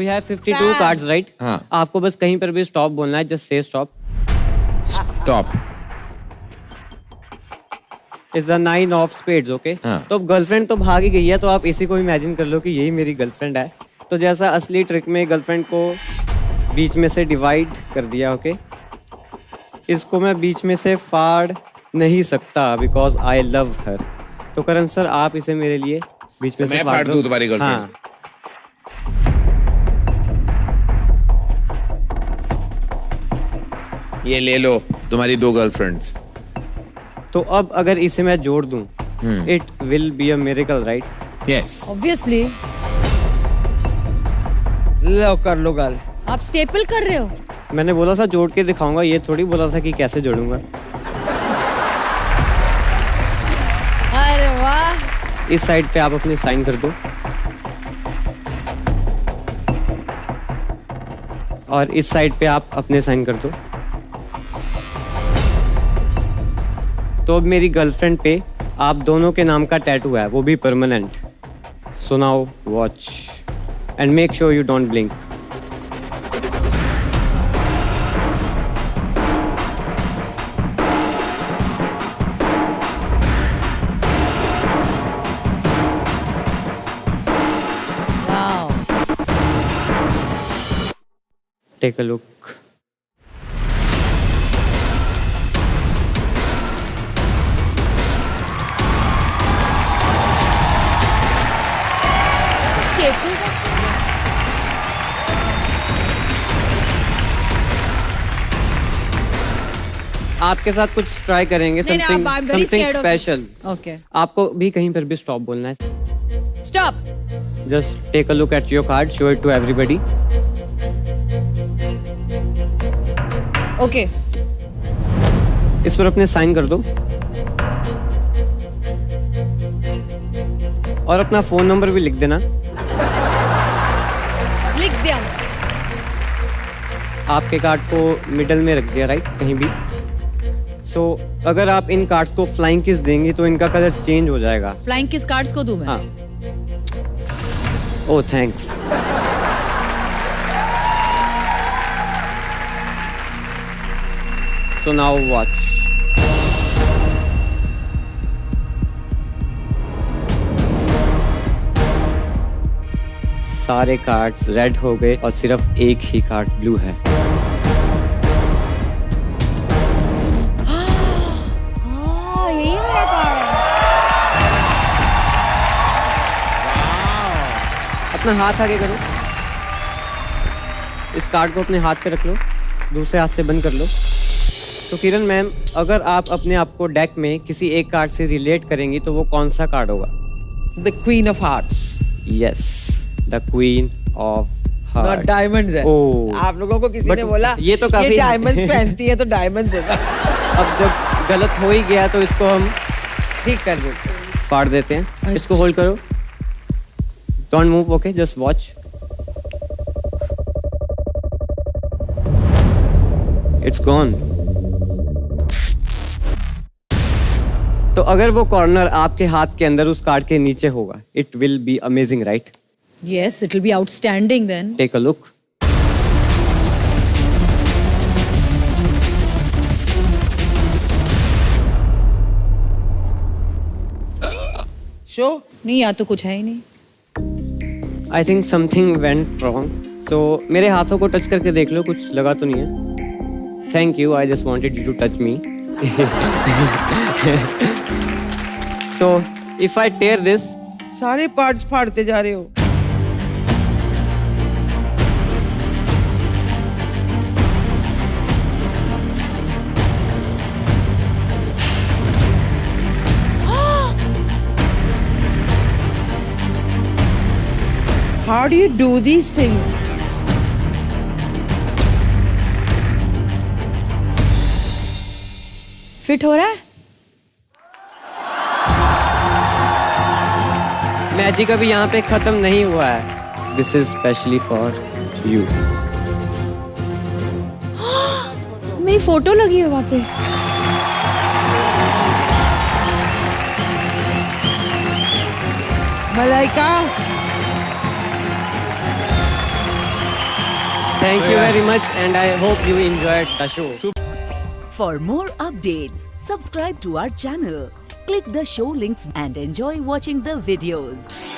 We have 52 cards right. आपको बस कहीं पर भी स्टॉप बोलना है, just say stop. Stop is the 9 of spades, okay. तो गर्लफ्रेंड तो भाग ही गई है, तो आप इसी को इमेजिन कर लो कि यही मेरी गर्लफ्रेंड है। तो जैसा असली ट्रिक में गर्लफ्रेंड को बीच में से डिवाइड कर दिया, ओके। इसको मैं बीच में से फाड़ नहीं सकता बिकॉज आई लव हर। तो करण सर आप इसे मेरे लिए बीच में से फाड़ दो तुम्हारी गर्लफ्रेंड। हाँ। ये ले लो तुम्हारी 2 गर्लफ्रेंड्स। तो अब अगर इसे मैं जोड़ दूं, it will be a miracle right? Yes obviously. लो कर लो गाल। आप स्टेपल कर रहे हो? मैंने बोला था जोड़ के दिखाऊंगा, ये थोड़ी बोला था कि कैसे जोड़ूंगा। अरे वाह। इस साइड पे आप अपने साइन कर दो और इस साइड पे आप अपने साइन कर दो। तो अब मेरी गर्लफ्रेंड पे आप दोनों के नाम का टैटू है, वो भी permanent. So now watch and make sure you don't blink. Take a look. आपके साथ कुछ ट्राई करेंगे, समथिंग स्पेशल। ओके। आपको भी कहीं पर भी स्टॉप बोलना है। Stop. Just take a look at your card, show it to everybody. Okay. इस पर अपने साइन कर दो और अपना फोन नंबर भी लिख देना। लिख दिया। आपके कार्ड को मिडल में रख दिया राइट, कहीं भी। सो अगर आप इन कार्ड्स को फ्लाइंग किस देंगे तो इनका कलर चेंज हो जाएगा। फ्लाइंग किस कार्ड्स को दूं मैं? हाँ। ओह थैंक्स। So now watch. सारे कार्ड्स रेड हो गए और सिर्फ एक ही कार्ड ब्लू है। यही मेरा कार्ड है। अपना हाथ आगे करो, इस कार्ड को अपने हाथ पे रख लो, दूसरे हाथ से बंद कर लो। तो किरण मैम, अगर आप अपने आप को डेक में किसी एक कार्ड से रिलेट करेंगी तो वो कौन सा कार्ड होगा? The queen of hearts. Yes, the queen of hearts. Diamonds है। आप लोगों को किसी ने बोला ये तो काफी डायमंड्स पहनती है तो डायमंड्स होगा। अब जब गलत हो ही गया तो इसको हम ठीक कर देते हैं, फाड़ देते हैं। इसको होल्ड करो, don't move, okay, just watch. It's gone. तो अगर वो कॉर्नर आपके हाथ के अंदर उस कार्ड के नीचे होगा, it will be amazing right? Yes, it will be outstanding then. Take a look. Show नहीं, या तो कुछ है ही नहीं। I think something went wrong. So मेरे हाथों को टच करके देख लो, कुछ लगा तो नहीं है? Thank you. I just wanted you to touch me. So if I tear this, सारे पार्ट्स फाड़ते जा रहे हो। How do you do these things? Fit हो रहा है? मैजिक अभी यहाँ पे खत्म नहीं हुआ है। This is specially for you. मेरी फोटो लगी है वहाँ पे। Malaika Thank you very much, and I hope you enjoyed the show. For more updates, subscribe to our channel, click the show links and enjoy watching the videos.